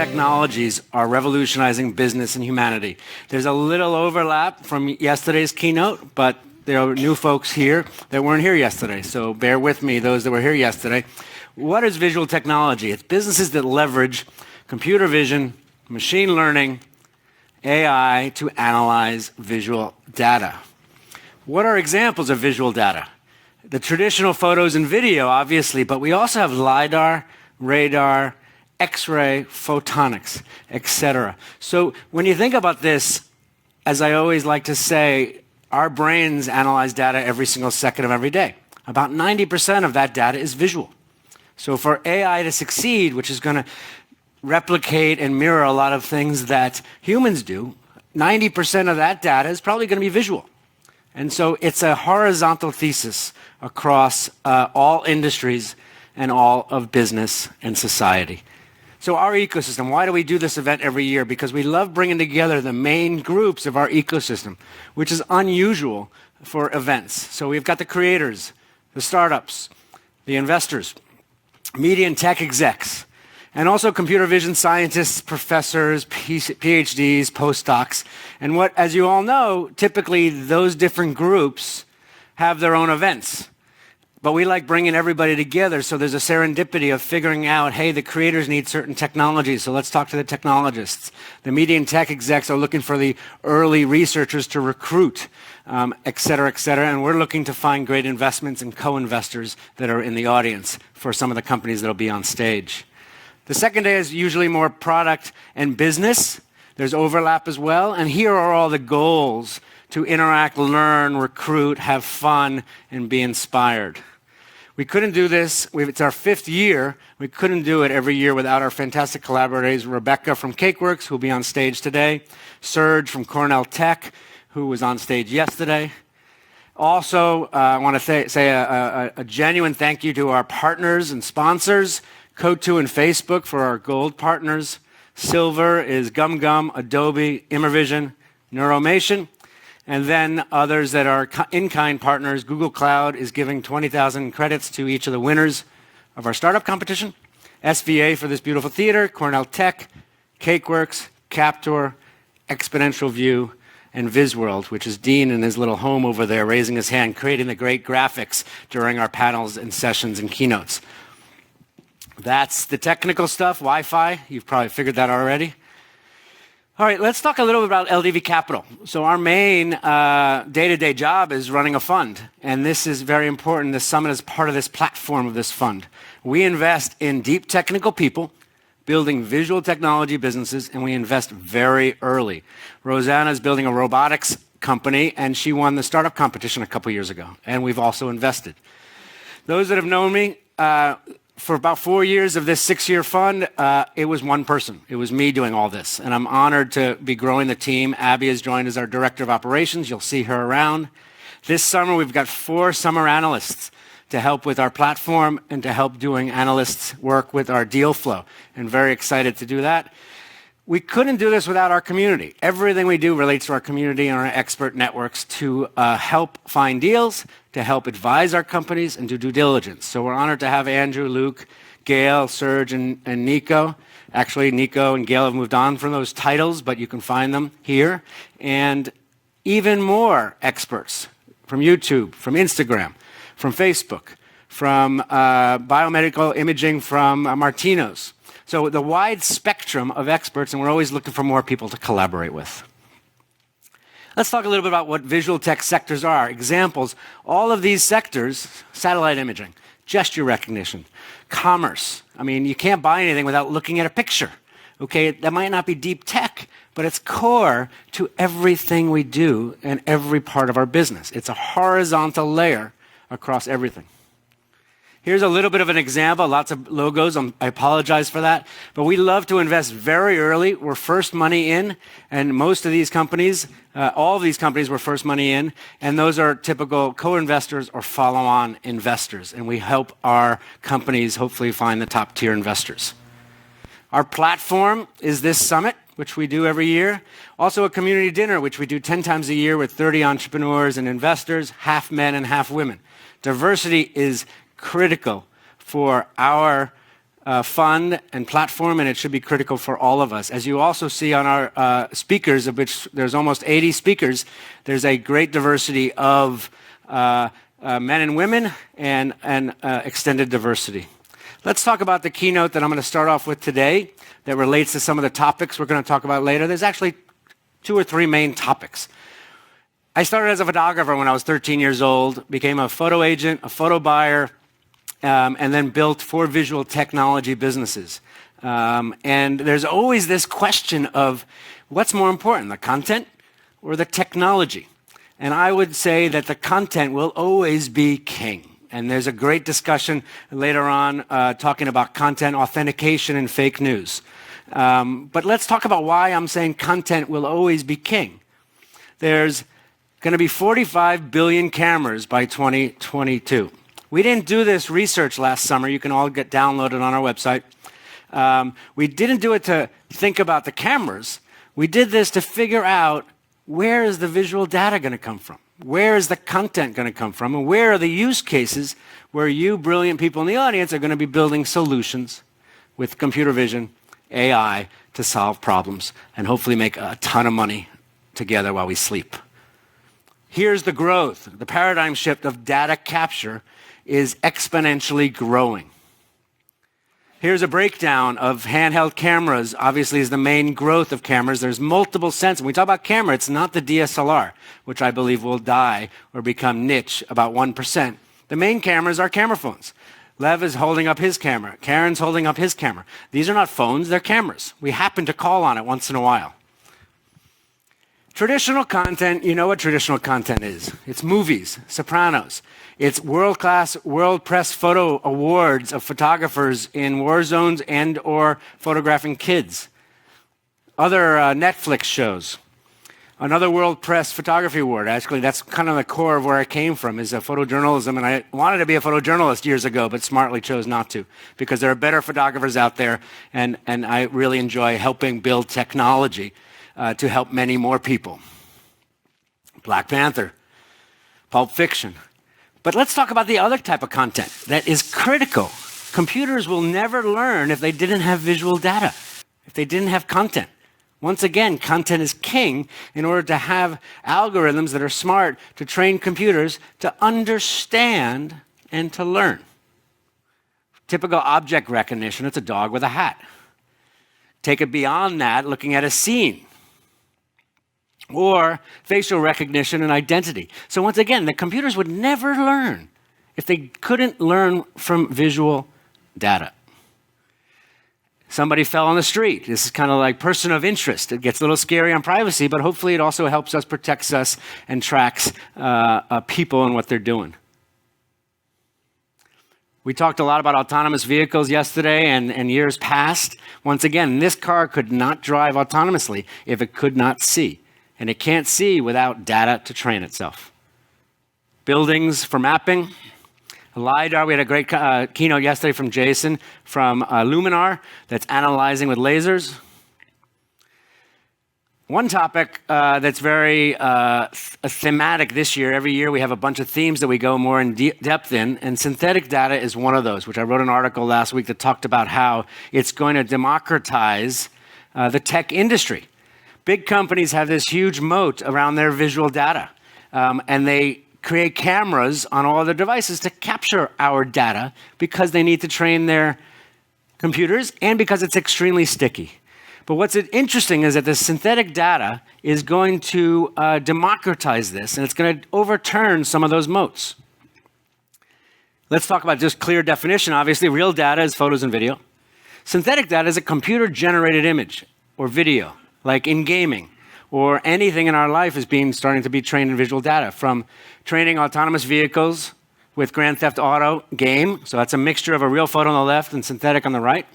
technologies are revolutionizing business and humanity. There's a little overlap from yesterday's keynote, but there are new folks here that weren't here yesterday, so bear with me, those that were here yesterday. What is visual technology? It's businesses that leverage computer vision, machine learning, AI to analyze visual data. What are examples of visual data? The traditional photos and video, obviously, but we also have LiDAR, radar, X-ray, photonics, etc. So when you think about this, as I always like to say, our brains analyze data every single second of every day. About 90% of that data is visual. So for AI to succeed, which is going to replicate and mirror a lot of things that humans do, 90% of that data is probably going to be visual. And so it's a horizontal thesis across all industries and all of business and society. So our ecosystem, why do we do this event every year? Because we love bringing together the main groups of our ecosystem, which is unusual for events. So we've got the creators, the startups, the investors, media and tech execs, and also computer vision scientists, professors, PhDs, postdocs. And what, as you all know, typically those different groups have their own events. But we like bringing everybody together, so there's a serendipity of figuring out, hey, the creators need certain technologies, so let's talk to the technologists. The media and tech execs are looking for the early researchers to recruit, et cetera, and we're looking to find great investments and co-investors that are in the audience for some of the companies that will be on stage. The second day is usually more product and business. There's overlap as well, and here are all the goals to interact, learn, recruit, have fun, and be inspired. We couldn't do this. It's our 5th year. We couldn't do it every year without our fantastic collaborators, Rebecca from Cakeworks, who will be on stage today, Serge from Cornell Tech, who was on stage yesterday. Also, I want to say a genuine thank you to our partners and sponsors, Code2 and Facebook for our gold partners. Silver is GumGum, Adobe, Immervision, Neuromation. And then others that are in-kind partners. Google Cloud is giving 20,000 credits to each of the winners of our startup competition. SVA for this beautiful theater, Cornell Tech, Cakeworks, Captor, Exponential View, and VisWorld, which is Dean in his little home over there, raising his hand, creating the great graphics during our panels and sessions and keynotes. That's the technical stuff, Wi-Fi. You've probably figured that already. All right, let's talk a little bit about LDV Capital. So our main day-to-day job is running a fund, and this is very important. The summit is part of this platform of this fund. We invest in deep technical people, building visual technology businesses, and we invest very early. Rosanna is building a robotics company, and she won the startup competition a couple years ago, and we've also invested. Those that have known me, for about 4 years of this 6-year fund, it was one person. It was me doing all this. And I'm honored to be growing the team. Abby has joined as our director of operations. You'll see her around. This summer, we've got 4 summer analysts to help with our platform and to help doing analysts work with our deal flow. And very excited to do that. We couldn't do this without our community. Everything we do relates to our community and our expert networks to help find deals, to help advise our companies, and do due diligence. So we're honored to have Andrew, Luke, Gail, Serge, and Nico. Actually, Nico and Gail have moved on from those titles, but you can find them here. And even more experts from YouTube, from Instagram, from Facebook, from biomedical imaging from Martino's. So the wide spectrum of experts, and we're always looking for more people to collaborate with. Let's talk a little bit about what visual tech sectors are. Examples, all of these sectors, satellite imaging, gesture recognition, commerce. I mean, you can't buy anything without looking at a picture. Okay, that might not be deep tech, but it's core to everything we do and every part of our business. It's a horizontal layer across everything. Here's a little bit of an example, lots of logos. I apologize for that. But we love to invest very early. We're first money in, and most of these companies, all of these companies were first money in, and those are typical co-investors or follow-on investors. And we help our companies hopefully find the top-tier investors. Our platform is this summit, which we do every year. Also a community dinner, which we do 10 times a year with 30 entrepreneurs and investors, half men and half women. Diversity is critical for our fun and platform, and it should be critical for all of us. As you also see on our speakers, of which there's almost 80 speakers, there's a great diversity of men and women and extended diversity. Let's talk about the keynote that I'm going to start off with today that relates to some of the topics we're going to talk about later. There's actually 2 or 3 main topics. I started as a photographer when I was 13 years old, became a photo agent, a photo buyer, and then built 4 visual technology businesses. And there's always this question of what's more important, the content or the technology? And I would say that the content will always be king. And there's a great discussion later on talking about content authentication and fake news. But let's talk about why I'm saying content will always be king. There's going to be 45 billion cameras by 2022. We didn't do this research last summer. You can all get downloaded on our website. We didn't do it to think about the cameras. We did this to figure out where is the visual data going to come from? Where is the content going to come from? And where are the use cases where you brilliant people in the audience are going to be building solutions with computer vision, AI, to solve problems and hopefully make a ton of money together while we sleep. Here's the growth. The paradigm shift of data capture is exponentially growing. Here's a breakdown of handheld cameras. Obviously, is the main growth of cameras. There's multiple sensors. When we talk about camera, it's not the DSLR, which I believe will die or become niche about 1%. The main cameras are camera phones. Lev is holding up his camera. Karen's holding up his camera. These are not phones, they're cameras. We happen to call on it once in a while. Traditional content, you know what traditional content is. It's movies, Sopranos. It's world-class World Press Photo Awards of photographers in war zones and or photographing kids. Other Netflix shows. Another World Press Photography Award. Actually, that's kind of the core of where I came from, is photojournalism. And I wanted to be a photojournalist years ago, but smartly chose not to, because there are better photographers out there, and I really enjoy helping build technology to help many more people. Black Panther, Pulp Fiction. But let's talk about the other type of content that is critical. Computers will never learn if they didn't have visual data, if they didn't have content. Once again, content is king in order to have algorithms that are smart to train computers to understand and to learn. Typical object recognition, it's a dog with a hat. Take it beyond that, looking at a scene. Or facial recognition and identity. So once again, the computers would never learn if they couldn't learn from visual data. Somebody fell on the street. This is kind of like person of interest. It gets a little scary on privacy, but hopefully it also helps us, protects us, and tracks people and what they're doing. We talked a lot about autonomous vehicles yesterday and years past. Once again, this car could not drive autonomously if it could not see. And it can't see without data to train itself. Buildings for mapping. LiDAR, we had a great keynote yesterday from Jason from Luminar that's analyzing with lasers. One topic that's very thematic this year, every year we have a bunch of themes that we go more in depth in, and synthetic data is one of those, which I wrote an article last week that talked about how it's going to democratize the tech industry. Big companies have this huge moat around their visual data, and they create cameras on all their devices to capture our data because they need to train their computers and because it's extremely sticky. But what's interesting is that the synthetic data is going to democratize this, and it's going to overturn some of those moats. Let's talk about just clear definition. Obviously, real data is photos and video. Synthetic data is a computer-generated image or video, like in gaming, or anything in our life is starting to be trained in visual data, from training autonomous vehicles with Grand Theft Auto game, so that's a mixture of a real photo on the left and synthetic on the right.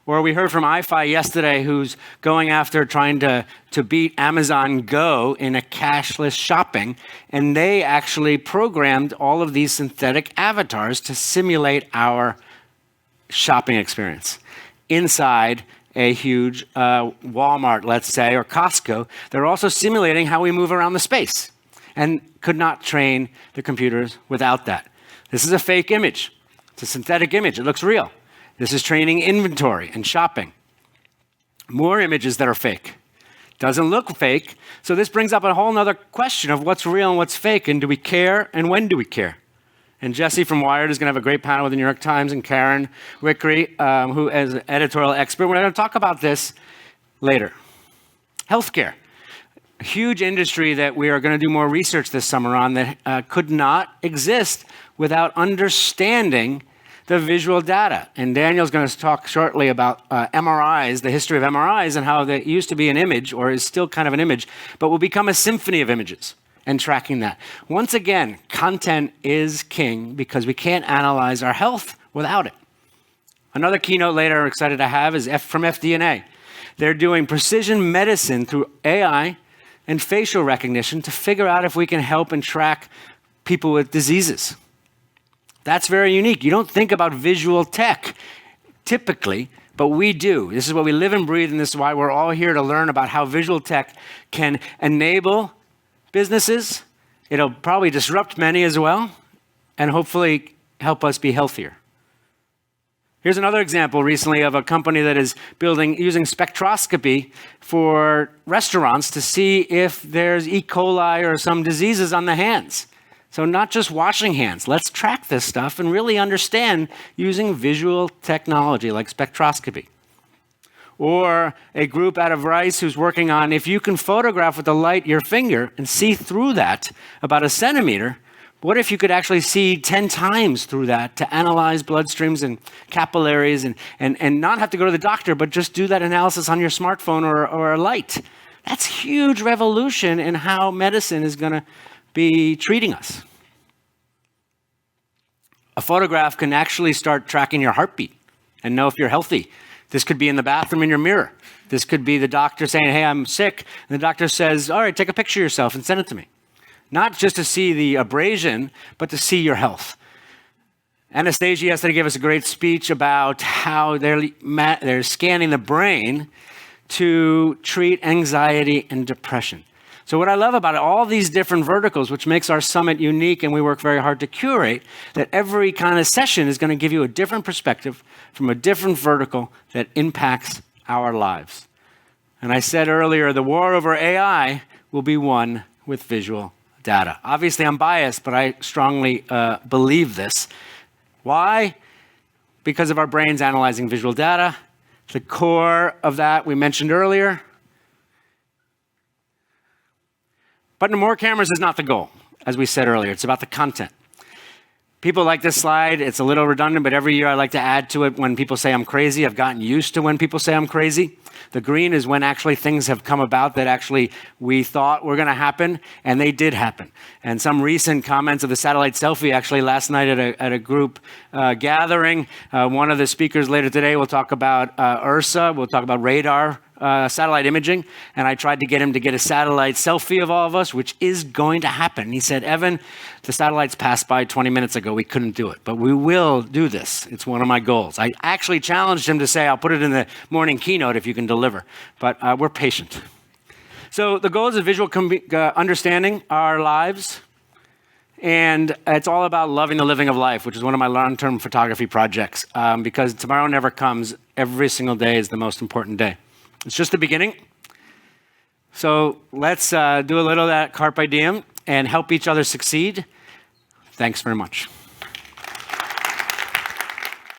Or we heard from iFi yesterday, who's going after trying to beat Amazon Go in a cashless shopping, and they actually programmed all of these synthetic avatars to simulate our shopping experience inside a huge Walmart, let's say, or Costco. They're also simulating how we move around the space and could not train the computers without that. This is a fake image. It's a synthetic image. It looks real. This is training inventory and shopping. More images that are fake. Doesn't look fake. So this brings up a whole nother question of what's real and what's fake, and do we care, and when do we care? And Jesse from Wired is going to have a great panel with the New York Times, and Karen Wickery, who is an editorial expert. We're going to talk about this later. Healthcare. A huge industry that we are going to do more research this summer on that could not exist without understanding the visual data. And Daniel's going to talk shortly about MRIs, the history of MRIs, and how they used to be an image, or is still kind of an image, but will become a symphony of images, and tracking that. Once again, content is king because we can't analyze our health without it. Another keynote later I'm excited to have is from FDNA. They're doing precision medicine through AI and facial recognition to figure out if we can help and track people with diseases. That's very unique. You don't think about visual tech typically, but we do. This is what we live and breathe, and this is why we're all here to learn about how visual tech can enable businesses. It'll probably disrupt many as well, and hopefully help us be healthier. Here's another example recently of a company that is using spectroscopy for restaurants to see if there's E. coli or some diseases on the hands. So not just washing hands. Let's track this stuff and really understand using visual technology like spectroscopy. Or a group out of Rice who's working on if you can photograph with the light your finger and see through that about a centimeter, what if you could actually see 10 times through that to analyze bloodstreams and capillaries and not have to go to the doctor, but just do that analysis on your smartphone or a light? That's a huge revolution in how medicine is going to be treating us. A photograph can actually start tracking your heartbeat and know if you're healthy. This could be in the bathroom in your mirror. This could be the doctor saying, hey, I'm sick. And the doctor says, all right, take a picture of yourself and send it to me. Not just to see the abrasion, but to see your health. Anastasia yesterday gave us a great speech about how they're scanning the brain to treat anxiety and depression. So what I love about it, all these different verticals, which makes our summit unique, and we work very hard to curate, that every kind of session is going to give you a different perspective from a different vertical that impacts our lives. And I said earlier, the war over AI will be won with visual data. Obviously, I'm biased, but I strongly believe this. Why? Because of our brains analyzing visual data. The core of that we mentioned earlier. But more cameras is not the goal, as we said earlier. It's about the content. People like this slide. It's a little redundant, but every year I like to add to it when people say I'm crazy. I've gotten used to when people say I'm crazy. The green is when actually things have come about that actually we thought were going to happen, and they did happen. And some recent comments of the satellite selfie actually last night at a group gathering. One of the speakers later today will talk about URSA. We'll talk about radar. Satellite imaging, and I tried to get him to get a satellite selfie of all of us, which is going to happen. He said, Evan, the satellites passed by 20 minutes ago. We couldn't do it, but we will do this. It's one of my goals. I actually challenged him to say, I'll put it in the morning keynote if you can deliver, but we're patient. So the goals of visual understanding our lives, and it's all about loving the living of life, which is one of my long-term photography projects, because tomorrow never comes. Every single day is the most important day. It's just the beginning. So let's do a little of that carpe diem and help each other succeed. Thanks very much.